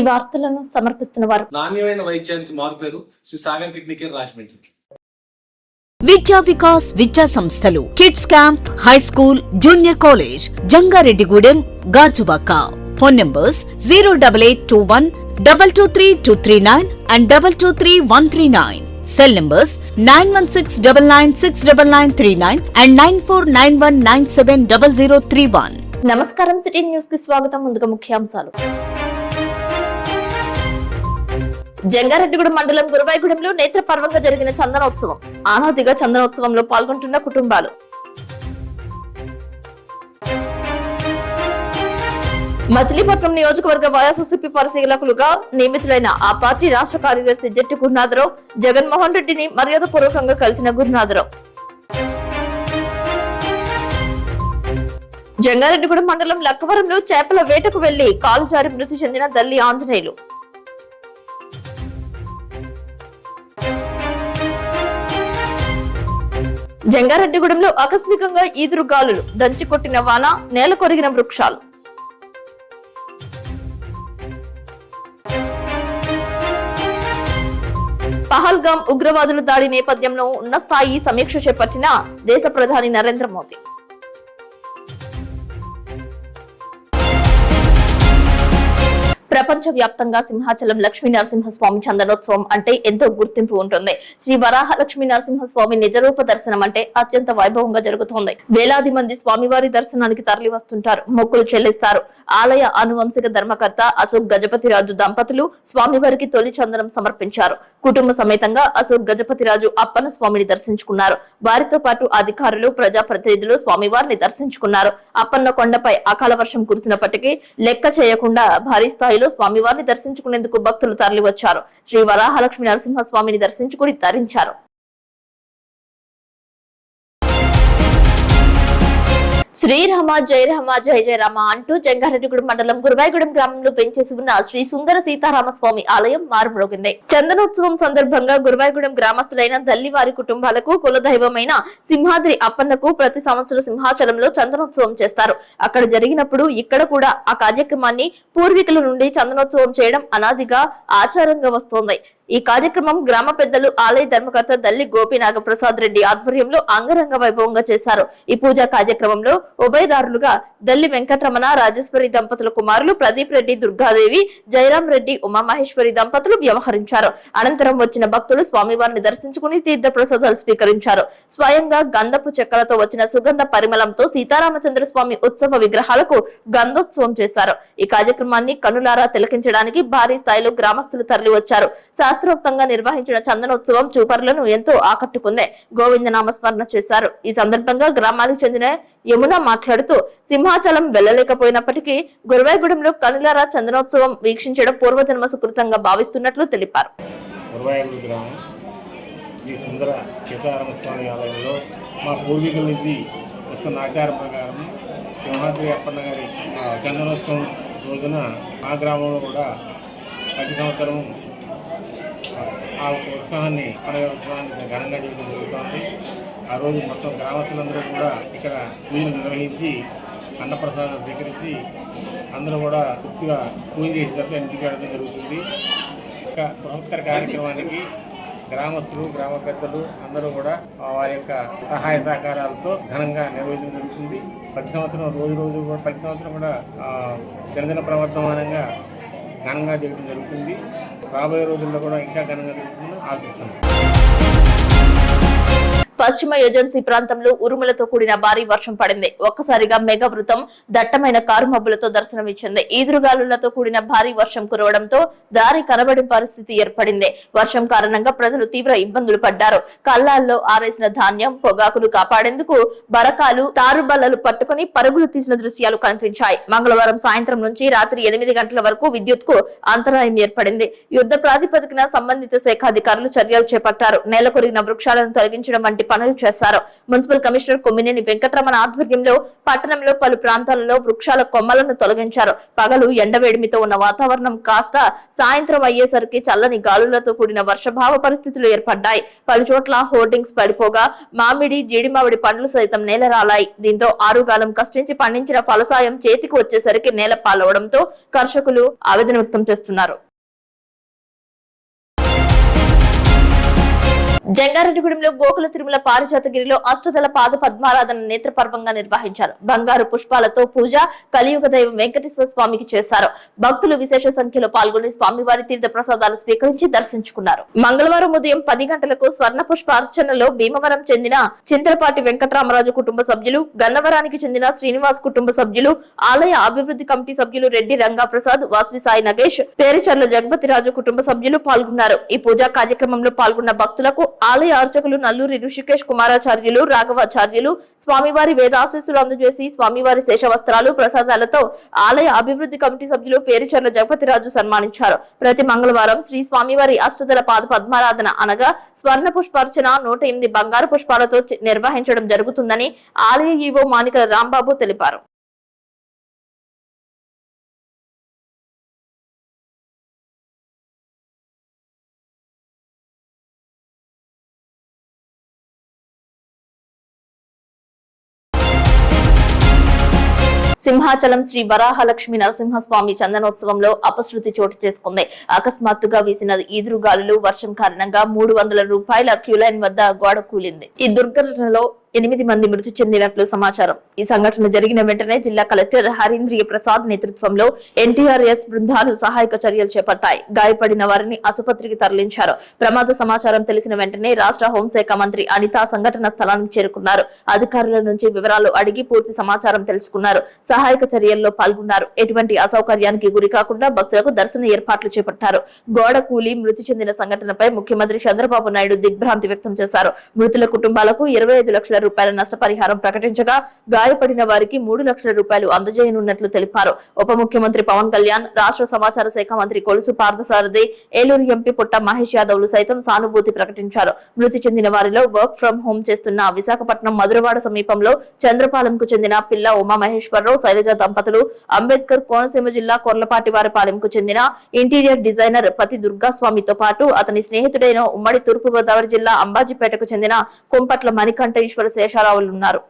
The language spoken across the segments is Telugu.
వార్తలను సమర్పిస్తున్న వారు నాణ్యమైన వైద్యానికి మారుపేరు శ్రీ సాగర్ కిడ్నీ కేర్ రాజమండ్రి. విద్యా వికాస్ విద్యా సంస్థలు kids camp, high school, junior college, Jangareddygudem, Gajuwaka. Phone numbers 08821 223 and 223 cell numbers 9169969939 and 9491970031. నమస్కారం. సిటీ న్యూస్ కి స్వాగతం. ముందుగా ముఖ్యాంశాలు. జంగారెడ్డిగూడెం మండలం గురవాయిగూడెంలో నేత్రపర్వంగా జరిగిన చందనోత్సవం. ఆనాదిగా చందనోత్సవంలో పాల్గొంటున్న కుటుంబాలు. మచిలీపట్నం నియోజకవర్గ వైఎస్ఆర్సీపీ పరిశీలకులుగా నియమితులైన ఆ పార్టీ రాష్ట్ర కార్యదర్శి జట్టి గురునాథరావు జగన్మోహన్ రెడ్డిని మర్యాదపూర్వకంగా కలిసిన గురునాథరావు. జంగారెడ్డిగూడెం మండలం లక్కవరంలో చేపల వేటకు వెళ్లి కాలు జారి మృతి చెందిన దల్లి ఆంజనేయులు. జంగారెడ్డిగూడెంలో ఆకస్మికంగా ఈదురుగాలులు, దంచి కొట్టిన వాన, నేల కొరిగిన వృక్షాలు. పహల్గాం ఉగ్రవాదుల దాడి నేపథ్యంలో ఉన్న స్థాయి సమీక్ష చేపట్టిన దేశ ప్రధాని నరేంద్ర మోదీ. ప్రపంచ వ్యాప్తంగా సింహాచలం లక్ష్మీ నరసింహస్వామి చందనోత్సవం అంటే ఎంతో గుర్తింపు ఉంటుంది. శ్రీ వరాహ లక్ష్మీ నరసింహస్వామి నిజరూప దర్శనం అంటే అత్యంత వైభవంగా జరుగుతోంది. వేలాది మంది స్వామివారి దర్శనానికి తరలి వస్తుంటారు, మొక్కులు చెల్లిస్తారు. ఆలయ ఆనువంశిక ధర్మకర్త అశోక్ గజపతిరాజు దంపతులు స్వామివారికి తొలి చందనం సమర్పించారు. కుటుంబ సమేతంగా అశోక్ గజపతిరాజు అప్పన్న స్వామిని దర్శించుకున్నారు. వారితో పాటు అధికారులు, ప్రజాప్రతినిధులు స్వామివారిని దర్శించుకున్నారు. అప్పన్న కొండపై అకాల వర్షం కురిసినప్పటికీ లెక్క చేయకుండా భారీ స్థాయిలో స్వామివారిని దర్శించుకునేందుకు భక్తులు తరలివచ్చారు. శ్రీ వరాహలక్ష్మి నరసింహస్వామిని దర్శించుకుని తరించారు. శ్రీరామ జయ రామ జయ జయ రామ అంటూ జంగారెడ్డిగూడెం మండలం గురవాయిగూడెం గ్రామంలో పెంచేసి ఉన్న శ్రీ సుందర సీతారామస్వామి ఆలయం మారుమ్రోగింది. చందనోత్సవం సందర్భంగా గురవాయిగూడెం గ్రామస్తులైన దల్లివారి కుటుంబాలకు కులదైవమైన సింహాద్రి అప్పన్నకు ప్రతి సంవత్సరం సింహాచలంలో చందనోత్సవం చేస్తారు. అక్కడ జరిగినప్పుడు ఇక్కడ కూడా ఆ కార్యక్రమాన్ని పూర్వీకుల నుండి చందనోత్సవం చేయడం అనాదిగా ఆచారంగా వస్తోంది. ఈ కార్యక్రమం గ్రామ పెద్దలు, ఆలయ ధర్మకర్త దల్లి గోపీనాగప్రసాద్ రెడ్డి ఆధ్వర్యంలో అంగరంగ వైభవంగా చేశారు. ఈ పూజా కార్యక్రమంలో ఉభయదారులుగా దల్లి వెంకటరమణ రాజేశ్వరి దంపతుల కుమారులు ప్రదీప్ రెడ్డి, దుర్గాదేవి, జయరాం రెడ్డి, ఉమామహేశ్వరి దంపతులు వ్యవహరించారు. అనంతరం వచ్చిన భక్తులు స్వామివారిని దర్శించుకుని తీర్థ ప్రసాదాలు స్వీకరించారు. స్వయంగా గంధపు చెక్కలతో వచ్చిన సుగంధ పరిమళంతో సీతారామచంద్ర స్వామి ఉత్సవ విగ్రహాలకు గంధోత్సవం చేశారు. ఈ కార్యక్రమాన్ని కనులారా తిలకించడానికి భారీ స్థాయిలో గ్రామస్తులు తరలి వచ్చారు. శాస్త్రోక్తంగా నిర్వహించిన చందనోత్సవం చూపరులను ఎంతో ఆకట్టుకుంది. గోవింద నామస్మరణ చేశారు. ఈ సందర్భంగా గ్రామానికి చెందిన యమున మాట్లాడుతూ సింహాచలం వెళ్లలేకపోయినప్పటికీ గురవాయిగూడెంలో కనులారా చందనోత్సవం వీక్షించడం పూర్వజన్మ సుకృతంగా భావిస్తున్నట్లు తెలిపారు. గురవాయిగూడెం గ్రామం శ్రీ సుందర సీతారామస్వామి ఆలయంలో మా పూర్వీకుల నుంచి వస్తున్న ఆచారం ప్రకారం సింహాద్రి అప్పన్న గారి చందనోత్సవం రోజున మా గ్రామంలో కూడా ప్రతి సంవత్సరం ఆ ఉత్సవాన్ని ఘనంగా చేయడం జరుగుతుంది. ఆ రోజు మొత్తం గ్రామస్తులందరూ కూడా ఇక్కడ పూజలు నిర్వహించి అన్నప్రసాదం స్వీకరించి అందరూ కూడా పూర్తిగా పూజ చేసిన తర్వాత ఇంటికి వెళ్ళడం జరుగుతుంది. ఒక బృహత్తర కార్యక్రమానికి గ్రామస్తులు, గ్రామ పెద్దలు అందరూ కూడా వారి యొక్క సహాయ సహకారాలతో ఘనంగా నిర్వహించడం జరుగుతుంది. ప్రతి సంవత్సరం ప్రతి సంవత్సరం కూడా దినదిన ప్రవర్తమానంగా ఘనంగా చేయడం జరుగుతుంది. రాబోయే రోజుల్లో కూడా ఇంకా ఘనంగా జరుగుతుందని ఆశిస్తున్నాం. పశ్చిమ ఏజెన్సీ ప్రాంతంలో ఉరుములతో కూడిన భారీ వర్షం పడింది. ఒక్కసారిగా మేఘవృతం దట్టమైన కారు మబ్బులతో దర్శనమిచ్చింది. ఈదురుగాలులతో కూడిన భారీ వర్షం కురవడంతో దారి కనబడి పరిస్థితి ఏర్పడింది. వర్షం కారణంగా ప్రజలు తీవ్ర ఇబ్బందులు పడ్డారు. కల్లాల్లో ఆరేసిన ధాన్యం, పొగాకులు కాపాడేందుకు బరకాలు, తారుబల్లలు పట్టుకుని పరుగులు తీసిన దృశ్యాలు కనిపించాయి. మంగళవారం సాయంత్రం నుంచి రాత్రి 8 గంటల వరకు విద్యుత్ కు అంతరాయం ఏర్పడింది. యుద్ధ ప్రాతిపదికన సంబంధిత శాఖాధికారులు చర్యలు చేపట్టారు. నేల కొరిగిన వృక్షాలను తొలగించడం వంటి పనులు చేశారు. మున్సిపల్ కమిషనర్ కొమ్మినేని వెంకటరమణ ఆధ్వర్యంలో పట్టణంలో పలు ప్రాంతాలలో వృక్షాల కొమ్మలను తొలగించారు. పగలు ఎండవేడిమితో ఉన్న వాతావరణం కాస్త సాయంత్రం అయ్యేసరికి చల్లని గాలులతో కూడిన వర్షభావ పరిస్థితులు ఏర్పడ్డాయి. పలు చోట్ల హోర్డింగ్స్ పడిపోగా మామిడి, జీడిమామిడి పండ్లు సైతం నేలరాలాయి. దీంతో ఆరుగాలం కష్టించి పండించిన ఫలసాయం చేతికి వచ్చేసరికి నేల పాలవడంతో కర్షకులు ఆవేదన వ్యక్తం చేస్తున్నారు. జంగారెడ్డిగూడెంలో గోకుల తిరుమల పారిజాతగిరిలో అష్టదళ పాద పద్మారాధన నేత్రపర్వంగా నిర్వహించారు. బంగారు పుష్పాలతో పూజ కలియుగ దైవం వెంకటేశ్వర స్వామికి చేశారు. భక్తులు విశేష సంఖ్యలో పాల్గొని స్వామివారి తీర్థ ప్రసాదాలు స్వీకరించి దర్శించుకున్నారు. మంగళవారం ఉదయం 10 గంటలకు స్వర్ణ పుష్పార్చనలో భీమవరం చెందిన చింతలపాటి వెంకటరామరాజు కుటుంబ సభ్యులు, గన్నవరానికి చెందిన శ్రీనివాస్ కుటుంబ సభ్యులు, ఆలయ అభివృద్ధి కమిటీ సభ్యులు రెడ్డి రంగాప్రసాద్, వాస్వి సాయి నగేష్, పేరుచర్ల జగపతిరాజు కుటుంబ సభ్యులు పాల్గొన్నారు. ఈ పూజా కార్యక్రమంలో పాల్గొన్న భక్తులకు ఆలయ అర్చకులు నల్లూరి ఋషికేష్ కుమారాచార్యులు, రాఘవాచార్యులు స్వామివారి వేదాశీస్సులు అందజేసి స్వామివారి శేషవస్త్రాలు, ప్రసాదాలతో ఆలయ అభివృద్ధి కమిటీ సభ్యులు పేరుచర్ల జగపతిరాజు సన్మానించారు. ప్రతి మంగళవారం శ్రీ స్వామివారి అష్టదళ పాద పద్మారాధన అనగా స్వర్ణ పుష్పార్చన 108 బంగారు పుష్పాలతో నిర్వహించడం జరుగుతుందని ఆలయ ఈవో మానికల రాంబాబు తెలిపారు. సింహాచలం శ్రీ వరాహలక్ష్మి నరసింహస్వామి చందనోత్సవంలో అపశృతి చోటు చేసుకుంది. అకస్మాత్తుగా వీసిన ఈదురుగాలులు, వర్షం కారణంగా 300 రూపాయల క్యూలైన్ వద్ద గోడ కూలింది. ఈ దుర్ఘటనలో 8 మంది మృతి చెందినట్లు సమాచారం. ఈ సంఘటన జరిగిన వెంటనే జిల్లా కలెక్టర్ హరీంద్రియ ప్రసాద్ నేతృత్వంలో ఎన్టీఆర్ఎస్ బృందాలు సహాయక చర్యలు చేపట్టాయి. గాయపడిన వారిని ఆసుపత్రికి తరలించారు. ప్రమాద సమాచారం తెలిసిన వెంటనే రాష్ట్ర హోంశాఖ మంత్రి అనిత సంఘటన స్థలానికి చేరుకున్నారు. అధికారుల నుంచి వివరాలు అడిగి పూర్తి సమాచారం తెలుసుకున్నారు. సహాయక చర్యల్లో పాల్గొన్నారు. ఎటువంటి అసౌకర్యానికి గురి కాకుండా భక్తులకు దర్శన ఏర్పాట్లు చేపట్టారు. గోడ కూలి మృతి చెందిన సంఘటనపై ముఖ్యమంత్రి చంద్రబాబు నాయుడు దిగ్భ్రాంతి వ్యక్తం చేశారు. మృతుల కుటుంబాలకు 25 లక్షల రూపాయల నష్టపరిహారం ప్రకటించగా గాయపడిన వారికి 3 లక్షల రూపాయలు అందజేయనున్నట్లు తెలిపారు. ఉప ముఖ్యమంత్రి పవన్ కళ్యాణ్, రాష్ట్ర సమాచార శాఖ మంత్రి కొలుసు పార్థసారథి, ఏలూరు ఎంపీ పుట్ట మహేష్ యాదవ్లు సైతం సానుభూతి ప్రకటించారు. మృతి చెందిన వారిలో వర్క్ ఫ్రం హోం చేస్తున్న విశాఖపట్నం మధురవాడ సమీపంలో చంద్రపాలెంకు చెందిన పిల్ల ఉమా మహేశ్వరరావు, శైలజ దంపతులు, అంబేద్కర్ కోనసీమ జిల్లా కొర్లపాటివారిపాలెంకు చెందిన ఇంటీరియర్ డిజైనర్ పతి దుర్గాస్వామితో పాటు అతని స్నేహితుడైన ఉమ్మడి తూర్పుగోదావరి జిల్లా అంబాజీపేటకు చెందిన కొంపట్ల మణికంఠ ఈశ్వర శేషారావులు ఉన్నారు.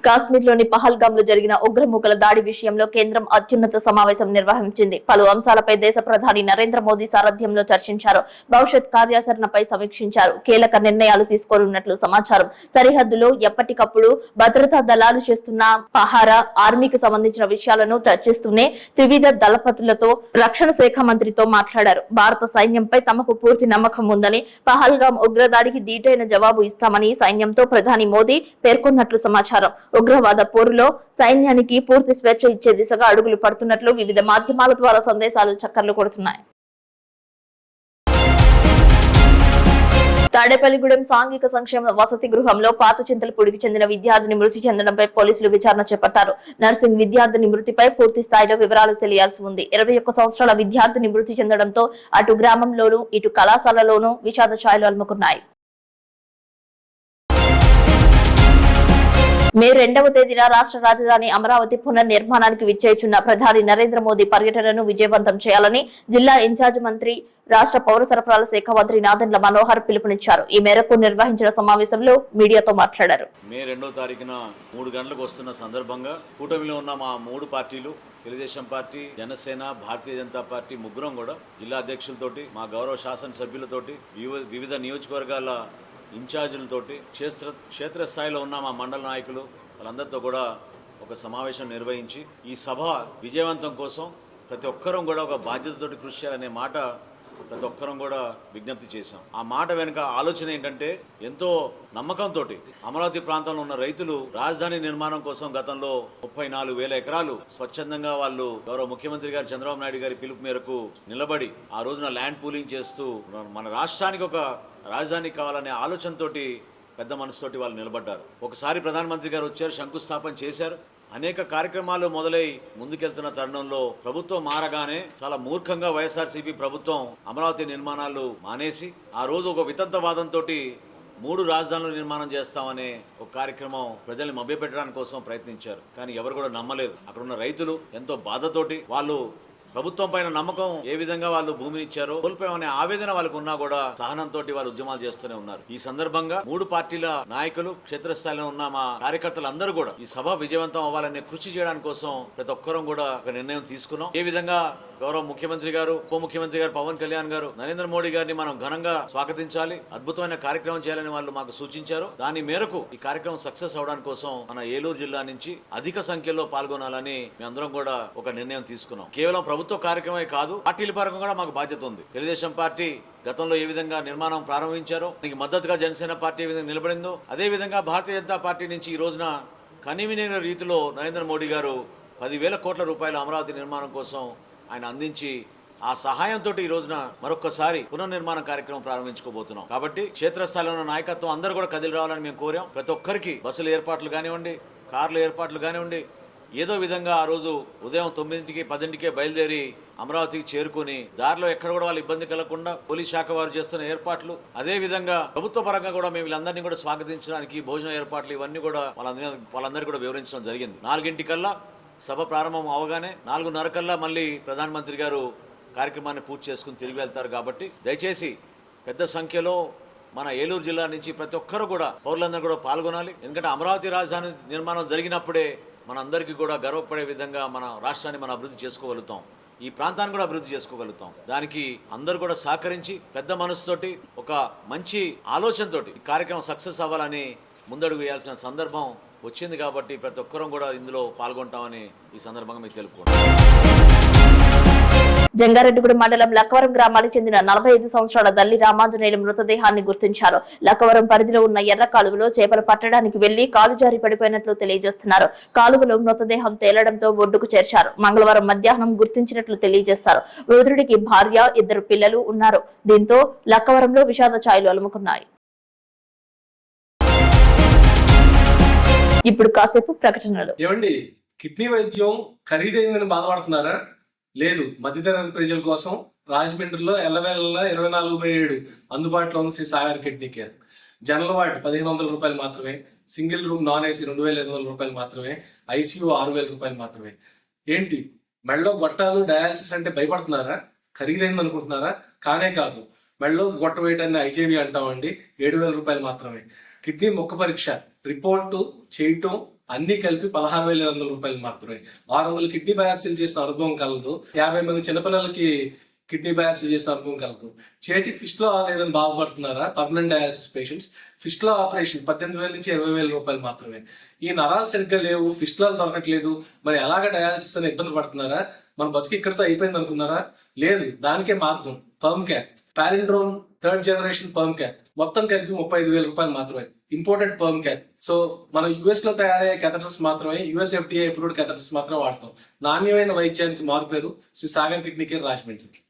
కాశ్మీర్లోని పహల్గామ్ లో జరిగిన ఉగ్రమూకల దాడి విషయంలో కేంద్రం అత్యున్నత సమావేశం నిర్వహించింది. పలు అంశాలపై దేశ ప్రధాని నరేంద్ర మోదీ సారథ్యంలో చర్చించారు. భవిష్యత్ కార్యాచరణపై సమీక్షించారు. కీలక నిర్ణయాలు తీసుకోనున్నట్లు సమాచారం. సరిహద్దులో ఎప్పటికప్పుడు భద్రతా దళాలు చేస్తున్న పహారా, ఆర్మీకి సంబంధించిన విషయాలను చర్చిస్తూనే త్రివిధ దళపతులతో రక్షణ శాఖ మంత్రితో మాట్లాడారు. భారత సైన్యంపై తమకు పూర్తి నమ్మకం ఉందని, పహల్గామ్ ఉగ్రదాడికి దీటైన జవాబు ఇస్తామని సైన్యంతో ప్రధాని మోదీ పేర్కొన్నట్లు సమాచారం. ఉగ్రవాద పోరులో సైన్యానికి పూర్తి స్వేచ్ఛ ఇచ్చే దిశగా అడుగులు పడుతున్నట్లు వివిధ మాధ్యమాల ద్వారా సందేశాలు చక్కర్లు కొడుతున్నాయి. తాడేపల్లిగూడెం సాంఘిక సంక్షేమ వసతి గృహంలో పాత చింతలపూడికి చెందిన విద్యార్థిని మృతి చెందడంపై పోలీసులు విచారణ చేపట్టారు. నర్సింగ్ విద్యార్థిని మృతిపై పూర్తి స్థాయిలో వివరాలు తెలియాల్సి ఉంది. 21 సంవత్సరాల విద్యార్థిని మృతి చెందడంతో అటు గ్రామంలోనూ ఇటు కళాశాలలోనూ విషాద ఛాయలు అలుముకున్నాయి. మే 2వ తేదీన రాష్ట్ర రాజధాని అమరావతి పునర్నిర్మాణానికి విచ్చేయుచున్న ప్రధాని నరేంద్ర మోదీ పర్యటనను విజయవంతం చేయాలని జిల్లా ఇన్ఛార్జ్ మంత్రి, రాష్ట్ర పౌర సరఫరాల శాఖ మంత్రి నాదెండ్ల మనోహర్ పిలుపునిచ్చారు. ఈ మేరకు నిర్వహించిన సమావేశంలో మీడియాతో మాట్లాడారు. మే 2వ తారీఖున 3 గంటలకు వస్తున్న సందర్భంగా కూటమిలో ఉన్న మా 3 పార్టీలు, తెలుగుదేశం పార్టీ, జనసేన, భారతీయ జనతా పార్టీ ముగ్గురం కూడా జిల్లా అధ్యక్షులతోటి, మా గౌరవ శాసనసభ్యులతోటి, వివిధ నియోజకవర్గాల ఇన్ఛార్జీలతోటి, క్షేత్రస్థాయిలో ఉన్న మా మండల నాయకులు వాళ్ళందరితో కూడా ఒక సమావేశం నిర్వహించి ఈ సభ విజయవంతం కోసం ప్రతి ఒక్కరం కూడా ఒక బాధ్యతతోటి కృషి చేయాలనే మాట ప్రతి ఒక్కరం కూడా విజ్ఞప్తి చేశాం. ఆ మాట వెనుక ఆలోచన ఏంటంటే, ఎంతో నమ్మకంతో అమరావతి ప్రాంతంలో ఉన్న రైతులు రాజధాని నిర్మాణం కోసం గతంలో 34,000 ఎకరాలు స్వచ్ఛందంగా వాళ్ళు గౌరవ ముఖ్యమంత్రి గారు చంద్రబాబు నాయుడు గారి పిలుపు మేరకు నిలబడి ఆ రోజున ల్యాండ్ పూలింగ్ చేస్తూ మన రాష్ట్రానికి ఒక రాజధాని కావాలనే ఆలోచనతోటి పెద్ద మనసుతోటి వాళ్ళు నిలబడ్డారు. ఒకసారి ప్రధానమంత్రి గారు వచ్చారు, శంకుస్థాపన చేశారు. అనేక కార్యక్రమాలు మొదలై ముందుకెళ్తున్న తరుణంలో ప్రభుత్వం మారగానే చాలా మూర్ఖంగా వైఎస్ఆర్సీపీ ప్రభుత్వం అమరావతి నిర్మాణాలు మానేసి ఆ రోజు ఒక వితంతవాదంతో 3 రాజధానులు నిర్మాణం చేస్తామనే ఒక కార్యక్రమం ప్రజల్ని మభ్యపెట్టడానికి కోసం ప్రయత్నించారు. కానీ ఎవరు కూడా నమ్మలేదు. అక్కడ ఉన్న రైతులు ఎంతో బాధతోటి వాళ్ళు ప్రభుత్వం పైన నమ్మకం ఏ విధంగా వాళ్ళు భూమిని ఇచ్చారో కోల్పోయామనే ఆవేదన వాళ్ళకు ఉన్నా కూడా సహనంతో వాళ్ళు ఉద్యమాలు చేస్తూనే ఉన్నారు. ఈ సందర్భంగా 3 పార్టీల నాయకులు, క్షేత్రస్థాయిలో ఉన్న మా కార్యకర్తలు అందరూ కూడా ఈ సభ విజయవంతం అవ్వాలనే కృషి చేయడానికి కోసం ప్రతి ఒక్కరం కూడా ఒక నిర్ణయం తీసుకున్నాం. ఏ విధంగా గౌరవ ముఖ్యమంత్రి గారు, ఉప ముఖ్యమంత్రి గారు పవన్ కళ్యాణ్ గారు, నరేంద్ర మోడీ గారిని మనం ఘనంగా స్వాగతించాలి, అద్భుతమైన కార్యక్రమం చేయాలని వాళ్ళు మాకు సూచించారు. దాని మేరకు ఈ కార్యక్రమం సక్సెస్ అవడానికి కోసం మన ఏలూరు జిల్లా నుంచి అధిక సంఖ్యలో పాల్గొనాలని మేమందరం కూడా ఒక నిర్ణయం తీసుకున్నాం. కేవలం ప్రభుత్వ కార్యక్రమే కాదు, పార్టీల పరంగా కూడా మాకు బాధ్యత ఉంది. తెలుగుదేశం పార్టీ గతంలో ఏ విధంగా నిర్మాణం ప్రారంభించారో, దీనికి మద్దతుగా జనసేన పార్టీ ఏ విధంగా నిలబడిందో, అదే విధంగా భారతీయ జనతా పార్టీ నుంచి ఈ రోజున కనివిన రీతిలో నరేంద్ర మోడీ గారు 10,000 కోట్ల రూపాయల అమరావతి నిర్మాణం కోసం ఆయన అందించి ఆ సహాయంతో ఈ రోజున మరొకసారి పునర్నిర్మాణ కార్యక్రమం ప్రారంభించుకోబోతున్నాం. కాబట్టి క్షేత్రస్థాయిలో ఉన్న నాయకత్వం అందరూ కూడా కదిలి రావాలని మేము కోరాం. ప్రతి ఒక్కరికి బస్సుల ఏర్పాట్లు కానివ్వండి, కార్ల ఏర్పాట్లు కానివ్వండి, ఏదో విధంగా ఆ రోజు ఉదయం 9కి 10కే బయలుదేరి అమరావతికి చేరుకుని దారిలో ఎక్కడ కూడా వాళ్ళు ఇబ్బంది కలగకుండా పోలీస్ శాఖ వారు చేస్తున్న ఏర్పాట్లు, అదే విధంగా ప్రభుత్వ పరంగా కూడా మేము వీళ్ళందరినీ కూడా స్వాగతించడానికి భోజన ఏర్పాట్లు ఇవన్నీ కూడా వాళ్ళందరికీ కూడా వివరించడం జరిగింది. 4 సభ ప్రారంభం అవగానే 4:30 మళ్ళీ ప్రధానమంత్రి గారు కార్యక్రమాన్ని పూర్తి చేసుకుని తిరిగి వెళ్తారు. కాబట్టి దయచేసి పెద్ద సంఖ్యలో మన ఏలూరు జిల్లా నుంచి ప్రతి ఒక్కరు కూడా పౌరులందరూ కూడా పాల్గొనాలి. ఎందుకంటే అమరావతి రాజధాని నిర్మాణం జరిగినప్పుడే మనందరికీ కూడా గర్వపడే విధంగా మన రాష్ట్రాన్ని మనం అభివృద్ధి చేసుకోగలుగుతాం, ఈ ప్రాంతాన్ని కూడా అభివృద్ధి చేసుకోగలుగుతాం. దానికి అందరూ కూడా సహకరించి పెద్ద మనసుతోటి ఒక మంచి ఆలోచనతోటి ఈ కార్యక్రమం సక్సెస్ అవ్వాలని ముందడుగు వేయాల్సిన సందర్భం వచ్చింది. కాబట్టి ప్రతి ఒక్కరం కూడా ఇందులో పాల్గొంటామని ఈ సందర్భంగా మీకు తెలుపుకుంటాం. జంగారెడ్డిగూడెం మండలం లక్కవరం గ్రామానికి చెందిన 45 సంవత్సరాల దల్లి రామాంజనేయుల మృతదేహాన్ని గుర్తించారు. లక్కవరం పరిధిలో ఉన్న ఎర్ర కాలువలో చేపలు పట్టడానికి వెళ్లి కాలు జారి పడిపోయినట్లు తెలియజేస్తున్నారు. కాలువలో మృతదేహం తేలడంతో ఒడ్డుకు చేర్చారు. మంగళవారం మధ్యాహ్నం గుర్తించినట్లు తెలియజేశారు. మృతుడికి భార్య, 2 పిల్లలు ఉన్నారు. దీంతో లక్కవరంలో విషాద ఛాయలు అలుముకున్నాయి. ఇప్పుడు కాసేపు ప్రకటనలు. ఏమండి, కిడ్నీ వైద్యం ఖరీదైందని బాధపడుతున్నారా? లేదు, మధ్యతరగతి ప్రజల కోసం రాజమండ్రిలో ఎల్లవేళ 24/7 అందుబాటులో ఉంది Sri Sagar kidney care. General ward 1,500 రూపాయలు మాత్రమే, సింగిల్ రూమ్ నాన్ ఏసీ 2,500 రూపాయలు మాత్రమే, ఐసీయూ 6,000 రూపాయలు మాత్రమే. ఏంటి మెడలో గొట్టాలు డయాలసిస్ అంటే భయపడుతున్నారా? ఖరీదైంది అనుకుంటున్నారా? కానే కాదు. మెడలో గొట్ట వేయటాన్ని ఐజేవి అంటామండి, 7,000 రూపాయలు మాత్రమే. కిడ్నీ ముక్క పరీక్ష రిపోర్టు చేయటం అన్ని కలిపి 16,500 రూపాయలు మాత్రమే. 600 కిడ్నీ బయాప్సీలు చేసిన అనుభవం కలదు. 50 మంది చిన్నపిల్లలకి కిడ్నీ బయాప్సీ చేసిన అనుభవం కలదు. చేతికి ఫిస్ట్లో లేదని బాధపడుతున్నారా? పర్మనెంట్ డయాలసిస్ పేషెంట్స్ ఫిస్ట్లో ఆపరేషన్ 18,000 నుంచి 20,000 రూపాయలు మాత్రమే. ఈ నరాలు సరిగ్గా లేవు, ఫిస్టులాలు దొరకట్లేదు, మరి ఎలాగ డయాలసిస్ అని ఇబ్బంది పడుతున్నారా? మన బతుకు ఇక్కడితో అయిపోయింది అనుకున్నారా? లేదు, దానికే మార్గం పర్మ్ క్యార్, పాలిండ్రోమ్ 3rd జనరేషన్ పర్మ్ క్యార్. మొత్తం కలిపి 35,000 రూపాయలు మాత్రమే. ఇంపోర్టెడ్ పర్మ్ క్యార్. సో మనం యుఎస్ లో తయారయ్యే కెథటర్స్ మాత్రమే, యుఎస్ FDA అప్రూవ్డ్ కెథటర్స్ మాత్రమే వాడతాం. నాణ్యమైన వైద్యానికి మారుపేరు శ్రీ సాగర్ కిడ్నీ కేర్ రాజమండ్రి.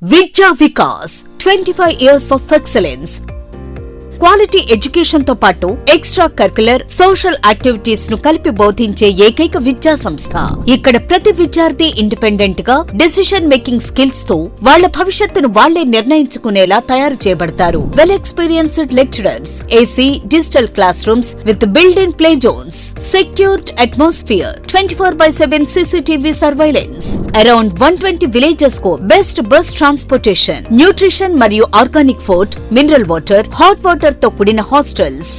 విద్యా Vikas 25 years of excellence. Quality education తో పాటు ఎక్స్ట్రా కరికులర్, సోషల్ యాక్టివిటీస్ ను కలిపి బోధించే ఏకైక విద్యా సంస్థ. ఇక్కడ ప్రతి విద్యార్థి ఇండిపెండెంట్ గా డెసిషన్ మేకింగ్ స్కిల్స్ తో వాళ్ల భవిష్యత్తును వాళ్లే నిర్ణయించుకునేలా తయారు చేయబడతారు. Well experienced lecturers, AC, digital classrooms with build in play zones, secured atmosphere, 24/7 CCTV surveillance. Around 120 villages కు బెస్ట్ బస్ ట్రాన్స్పోర్టేషన్, న్యూట్రిషన్ మరియు organic food, mineral water, hot water తో కూడిన హాస్టల్స్.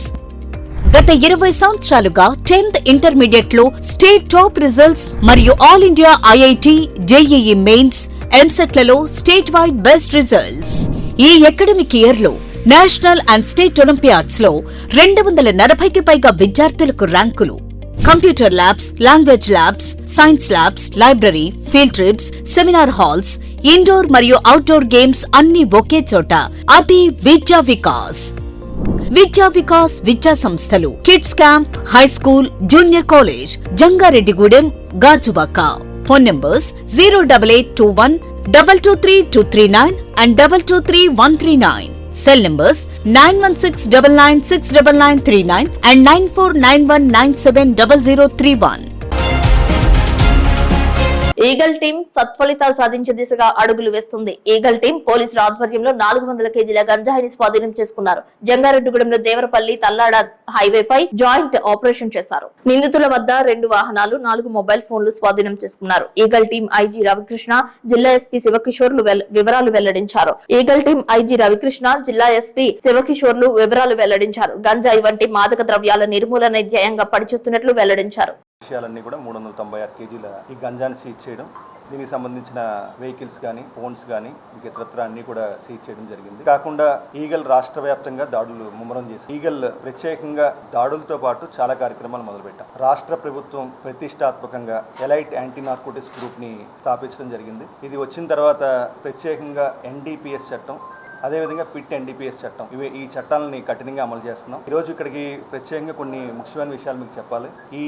గత 20 సంవత్సరాలుగా 10th ఇంటర్మీడియట్ లో స్టేట్ టాప్ రిజల్ట్స్ మరియు all India IIT, JEE mains, EAMCET లలో స్టేట్ వైడ్ బెస్ట్ రిజల్ట్స్. ఈ అకాడమిక్ ఇయర్ లో నేషనల్ అండ్ స్టేట్ ఒలింపియాడ్స్ లో 240కి పైగా విద్యార్థులకు ర్యాంకులు. Computer labs, language labs, science labs, library, field trips, seminar halls, indoor మరియు అవుట్డోర్ గేమ్స్ అన్ని ఒకే చోట. అది విద్యా వికాస్. విద్యా వికాస్ విద్యా సంస్థలు kids camp, high school, junior college, Jangareddygudem, Gajuwaka. Phone numbers 08821 223239 and 223139. Cell numbers 9169969939 and 9491970031. Eagle team సత్ఫలితాలు సాధించే దిశగా అడుగులు వేస్తుంది. ఈగల్ టీం పోలీసుల ఆధ్వర్యంలో 400 కేజీల గంజాయిని స్వాధీనం చేసుకున్నారు. జంగారెడ్డిగూడెంలో దేవరపల్లి తల్లాడ హైవేపై జాయింట్ ఆపరేషన్ చేశారు. నిందితుల వద్ద 2 వాహనాలు, 4 మొబైల్ ఫోన్లు స్వాధీనం చేసుకున్నారు. ఈగల్ టీం ఐజీ రవికృష్ణ, జిల్లా ఎస్పీ శివకిషోర్లు వివరాలు వెల్లడించారు. ఈగల్ టీం ఐజీ రవికృష్ణ, జిల్లా ఎస్పీ శివకిషోర్లు వివరాలు వెల్లడించారు. గంజాయి వంటి మాదక ద్రవ్యాల నిర్మూలన ధ్యేయంగా పనిచేస్తున్నట్లు వెల్లడించారు. విషయాలన్నీ కూడా 396 కేజీల ఈ గంజాని సీజ్ చేయడం, దీనికి సంబంధించిన వెహికల్స్ కానీ, ఫోన్స్ కానీ, ఇతరత్ర అన్ని కూడా సీజ్ చేయడం జరిగింది. కాకుండా ఈగల్ రాష్ట్ర వ్యాప్తంగా దాడులు ముమ్మరం చేసి ఈగల్ ప్రత్యేకంగా దాడులతో పాటు చాలా కార్యక్రమాలు మొదలుపెట్టాం. రాష్ట్ర ప్రభుత్వం ప్రతిష్టాత్మకంగా ఎలైట్ యాంటీ నార్కోటిక్స్ గ్రూప్ ని స్థాపించడం జరిగింది. ఇది వచ్చిన తర్వాత ప్రత్యేకంగా ఎన్డీపీఎస్ చట్టం, అదేవిధంగా పిట్ ఎన్డీపీఎస్ చట్టం, ఈ చట్టాలని కఠినంగా అమలు చేస్తున్నాం. ఈరోజు ఇక్కడికి ప్రత్యేకంగా కొన్ని ముఖ్యమైన విషయాలు మీకు చెప్పాలి. ఈ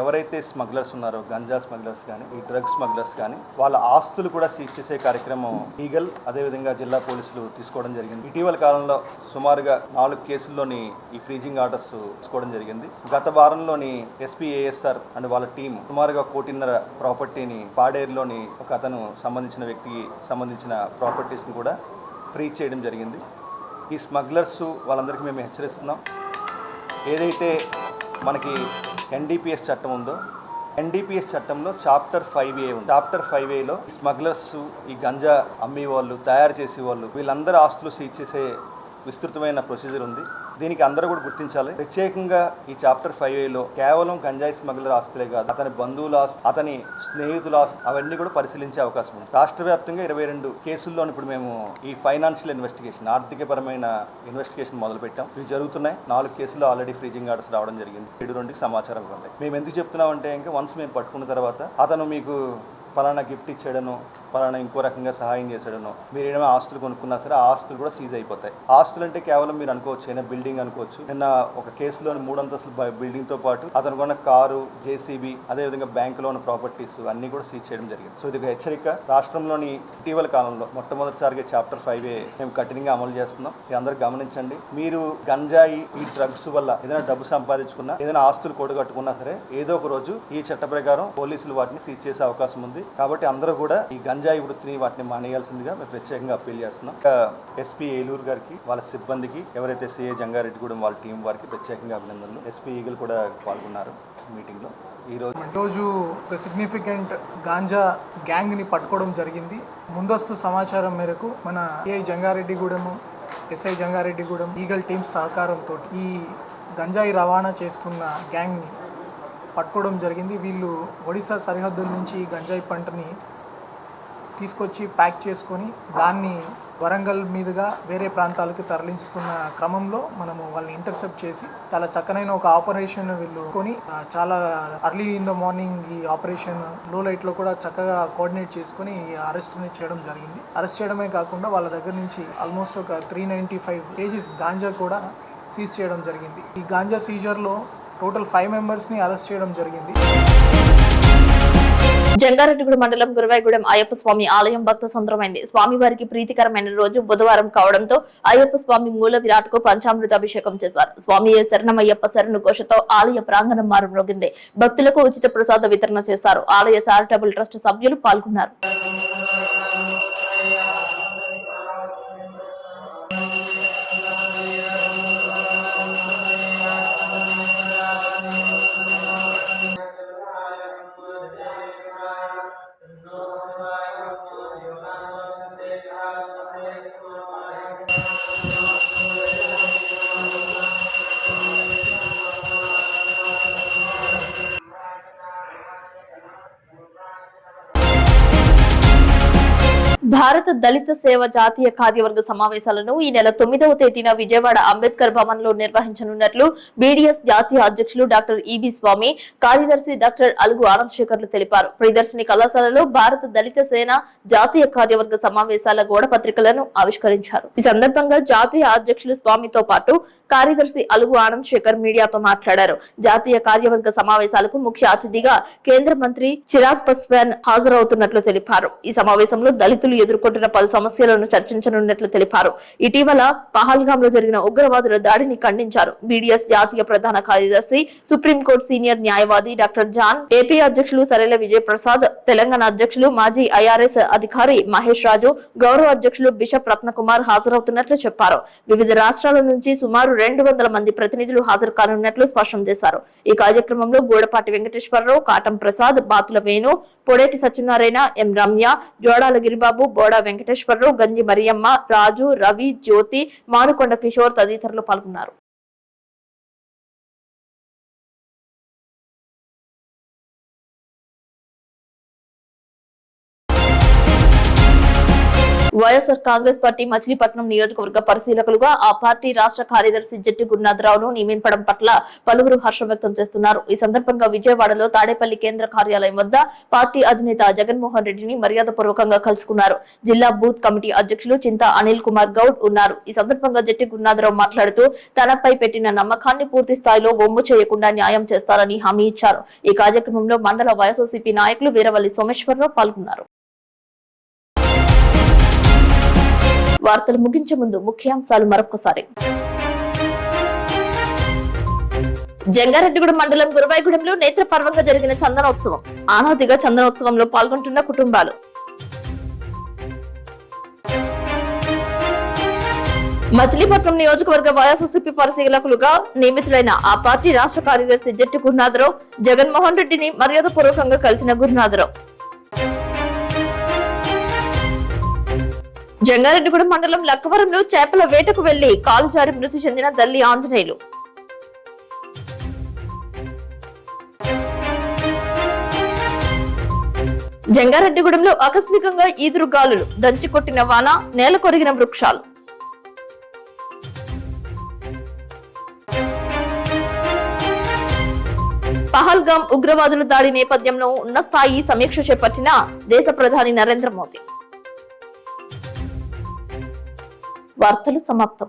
ఎవరైతే స్మగ్లర్స్ ఉన్నారో, గంజా స్మగ్లర్స్ కానీ, ఈ డ్రగ్స్ స్మగ్లర్స్ కానీ, వాళ్ళ ఆస్తులు కూడా సీజ్ చేసే కార్యక్రమం ఈగల్ అదేవిధంగా జిల్లా పోలీసులు తీసుకోవడం జరిగింది. ఇటీవల కాలంలో సుమారుగా 4 కేసుల్లోని ఈ ఫ్రీజింగ్ ఆర్డర్స్ తీసుకోవడం జరిగింది. గత వారంలోని ఎస్పీ ఏఎస్ఆర్ అండ్ వాళ్ళ టీం సుమారుగా 1.5 కోటి ప్రాపర్టీని పాడేరులోని ఒక అతను సంబంధించిన వ్యక్తికి సంబంధించిన ప్రాపర్టీస్ని కూడా ఫ్రీజ్ చేయడం జరిగింది. ఈ స్మగ్లర్స్ వాళ్ళందరికీ మేము హెచ్చరిస్తున్నాం, ఏదైతే మనకి ఎన్డీపీఎస్ చట్టం ఉందో, ఎన్డీపీఎస్ చట్టంలో చాప్టర్ 5A ఉంది. చాప్టర్ 5Aలో స్మగ్లర్స్, ఈ గంజా అమ్మేవాళ్ళు, తయారు చేసేవాళ్ళు, వీళ్ళందరూ ఆస్తులు సీజ్ చేసే విస్తృతమైన ప్రొసీజర్ ఉంది. దీనికి అందరూ కూడా గుర్తించాలి. ప్రత్యేకంగా ఈ చాప్టర్ 5Aలో కేవలం గంజాయి స్మగ్లర్ ఆస్తులే కాదు, అతని బంధువుల ఆస్తు, అతని స్నేహితుల ఆస్తు, అవన్నీ కూడా పరిశీలించే అవకాశం ఉంది. రాష్ట్ర వ్యాప్తంగా 22 కేసుల్లో ఇప్పుడు మేము ఈ ఫైనాన్షియల్ ఇన్వెస్టిగేషన్, ఆర్థికపరమైన ఇన్వెస్టిగేషన్ మొదలుపెట్టాం. ఇవి జరుగుతున్నాయి. 4 కేసుల్లో ఆల్రెడీ ఫ్రీజింగ్ ఆర్డర్స్ రావడం జరిగింది. 7 సమాచారం ఇవ్వాలి. మేము ఎందుకు చెప్తున్నామంటే, ఇంకా వన్స్ మేము పట్టుకున్న తర్వాత అతను మీకు పలానా గిఫ్ట్ ఇచ్చాడనో, పలానా ఇంకో రకంగా సహాయం చేశాడనో, మీరు ఏమైనా ఆస్తులు కొనుక్కున్నా సరే ఆ ఆస్తులు కూడా సీజ్ అయిపోతాయి. ఆస్తులు అంటే కేవలం మీరు అనుకోవచ్చు, ఏదైనా బిల్డింగ్ అనుకోవచ్చు. నిన్న ఒక కేసులోని 3 అంతస్తుల బిల్డింగ్తో పాటు అతను కొన్న కారు, జేసీబీ, అదేవిధంగా బ్యాంకులో ఉన్న ప్రాపర్టీస్ అన్ని కూడా సీజ్ చేయడం జరిగింది. సో ఇది ఒక హెచ్చరిక. రాష్ట్రంలోని ఇటీవల కాలంలో మొట్టమొదటిసారిగా చాప్టర్ 5A మేము కఠినంగా అమలు చేస్తున్నాం. ఇది అందరూ గమనించండి. మీరు గంజాయి, ఈ డ్రగ్స్ వల్ల ఏదైనా డబ్బు సంపాదించుకున్నా, ఏదైనా ఆస్తులు కూడగట్టుకున్నా సరే ఏదో ఒక రోజు ఈ చట్ట ప్రకారం పోలీసులు వాటిని సీజ్ చేసే అవకాశం ఉంది. కాబట్టి అందరూ కూడా ఈ గంజాయి వృత్తిని, వాటిని మానేయాల్సిందిగా మేము ప్రత్యేకంగా అప్పీల్ చేస్తున్నాం. ఎస్పీ ఏలూరు గారికి, వాళ్ళ సిబ్బందికి, ఎవరైతే సిఐ జంగారెడ్డిగూడెం వాళ్ళ టీం వారికి ప్రత్యేకంగా అభినందనలు. ఎస్పీ ఈగల్ కూడా పాల్గొన్నారు మీటింగ్లో. ఈరోజు ఒక సిగ్నిఫికెంట్ గాంజా గ్యాంగ్ని పట్టుకోవడం జరిగింది. ముందస్తు సమాచారం మేరకు మన CI Jangareddygudem, SI Jangareddygudem, eagle teams సహకారంతో ఈ గంజాయి రవాణా చేస్తున్న గ్యాంగ్ని పట్టుకోవడం జరిగింది. వీళ్ళు ఒడిశా సరిహద్దుల నుంచి గంజాయి పంటని తీసుకొచ్చి ప్యాక్ చేసుకొని దాన్ని వరంగల్ మీదుగా వేరే ప్రాంతాలకు తరలిస్తున్న క్రమంలో మనము వాళ్ళని ఇంటర్సెప్ట్ చేసి చాలా చక్కనైన ఒక ఆపరేషన్ వీళ్ళు కొని, చాలా అర్లీ ఇన్ ద మార్నింగ్ ఈ ఆపరేషన్ లో లైట్లో కూడా చక్కగా కోఆర్డినేట్ చేసుకొని అరెస్ట్ని చేయడం జరిగింది. అరెస్ట్ చేయడమే కాకుండా వాళ్ళ దగ్గర నుంచి ఆల్మోస్ట్ ఒక 395 కేజీస్ గాంజా కూడా సీజ్ చేయడం జరిగింది. ఈ గాంజా సీజర్లో టోటల్ 5 మెంబర్స్ని అరెస్ట్ చేయడం జరిగింది. జంగారెడ్డిగూడెం మండలం గురవాయిగూడెం అయ్యప్ప స్వామి ఆలయం భక్త సంద్రమైంది. స్వామివారికి ప్రీతికరమైన రోజు బుధవారం కావడంతో అయ్యప్ప స్వామి మూల విరాట్కు పంచామృత అభిషేకం చేశారు. స్వామి శరణమయ్యప్ప శరణు ఘోషతో ఆలయ ప్రాంగణం మారుమ్రోగింది. భక్తులకు ఉచిత ప్రసాద వితరణ చేశారు. ఆలయ చారిటబుల్ ట్రస్ట్ సభ్యులు పాల్గొన్నారు. భారత దళిత సేవ జాతీయ కార్యవర్గ సమావేశాలను ఈ నెల 9వ తేదీన విజయవాడ అంబేద్కర్ భవన్ లో నిర్వహించనున్నట్లు బీడీఎస్ జాతీయ అధ్యక్షులు డాక్టర్ ఈబీ స్వామి, కార్యదర్శి డాక్టర్ అలుగు ఆనంద్ శేఖర్లు తెలిపారు. ప్రియదర్శిని కళాశాలలో భారత దళిత సేన జాతీయ కార్యవర్గ సమావేశాల గోడ పత్రికలను ఆవిష్కరించారు. ఈ సందర్భంగా జాతీయ అధ్యక్షులు స్వామితో పాటు కార్యదర్శి అలుగు ఆనంద్ శేఖర్ మీడియాతో మాట్లాడారు. జాతీయ కార్యవర్గ సమావేశాలకు ముఖ్య అతిథిగా కేంద్ర మంత్రి చిరాగ్ పాస్వాన్ హాజరవుతున్నట్లు తెలిపారు. ఈ సమావేశంలో దళితులు ఎదుర్కొంటున్న పలు సమస్యలను చర్చించనున్నట్లు తెలిపారు. ఇటీవల పహల్గామ్ లో జరిగిన ఉగ్రవాదుల దాడిని ఖండించారు. బీడీఎస్ జాతీయ ప్రధాన కార్యదర్శి, సుప్రీంకోర్టు సీనియర్ న్యాయవాది డాక్టర్ జాన్, ఏపీ అధ్యక్షులు సరేల విజయ్ ప్రసాద్, తెలంగాణ అధ్యక్షులు మాజీ ఐఆర్ఎస్ అధికారి మహేష్ రాజు, గౌరవ అధ్యక్షులు బిషప్ రత్నకుమార్ హాజరవుతున్నట్లు చెప్పారు. వివిధ రాష్ట్రాల నుంచి సుమారు 200 మంది ప్రతినిధులు హాజరు కానున్నట్లు స్పష్టం చేశారు. ఈ కార్యక్రమంలో గూడపాటి వెంకటేశ్వరరావు, కాటం ప్రసాద్, బాతుల వేణు, పొడేటి సత్యనారాయణ, ఎం రమ్య, జోడాల గిరిబాబు, బోడా వెంకటేశ్వరరావు, గంజి మరియమ్మ, రాజు, రవి, జ్యోతి, మానుకొండ కిషోర్ తదితరులు పాల్గొన్నారు. వైఎస్ఆర్ కాంగ్రెస్ పార్టీ మచిలీపట్నం నియోజకవర్గ పరిశీలకులుగా ఆ పార్టీ రాష్ట్ర కార్యదర్శి జట్టి గురునాథరావును నియమించడం పట్ల పలువురు హర్షం వ్యక్తం చేస్తున్నారు. ఈ సందర్భంగా విజయవాడలో తాడేపల్లి కేంద్ర కార్యాలయం వద్ద పార్టీ అధినేత జగన్మోహన్ రెడ్డిని మర్యాదపూర్వకంగా కలుసుకున్నారు. జిల్లా బూత్ కమిటీ అధ్యక్షులు చింతా అనిల్ కుమార్ గౌడ్ ఉన్నారు. ఈ సందర్భంగా జట్టి గురునాథరావు మాట్లాడుతూ తనపై పెట్టిన నమ్మకాన్ని పూర్తి స్థాయిలో వమ్ము చేయకుండా న్యాయం చేస్తారని హామీ ఇచ్చారు. ఈ కార్యక్రమంలో మండల వైఎస్ఆర్సీపీ నాయకులు వీరవల్లి సోమేశ్వరరావు పాల్గొన్నారు. వార్తలు ముగించే ముందు ముఖ్యాంశాలు మరొకసారి. జంగారెడ్డిగూడెం మండలం గురువాయిగూడెంలో నేత్రపర్వంగా జరిగిన చందనోత్సవం. ఆనాదిగా చందనోత్సవంలో పాల్గొంటున్న కుటుంబాలు. మచిలీపట్నం నియోజకవర్గ వైఎస్ఆర్సీపీ పరిశీలకులుగా నియమితులైన ఆ పార్టీ రాష్ట్ర కార్యదర్శి జట్టి గురునాథరావు జగన్మోహన్ రెడ్డిని మర్యాదపూర్వకంగా కలిసిన గురునాథరావు. జంగారెడ్డిగూడెం మండలం లక్కవరంలో చేపల వేటకు వెళ్లి కాలు జారి మృతి చెందిన దల్లి ఆంజనేయులు. జంగారెడ్డిగూడెంలో ఆకస్మికంగా ఈదురుగాలులు, దంచి కొట్టిన వాన, నేల కొరిగిన వృక్షాలు. పహల్గామ్ ఉగ్రవాదుల దాడి నేపథ్యంలో ఉన్న స్థాయి సమీక్ష చేపట్టిన దేశ ప్రధాని నరేంద్ర మోదీ. వార్తలు సమాప్తం.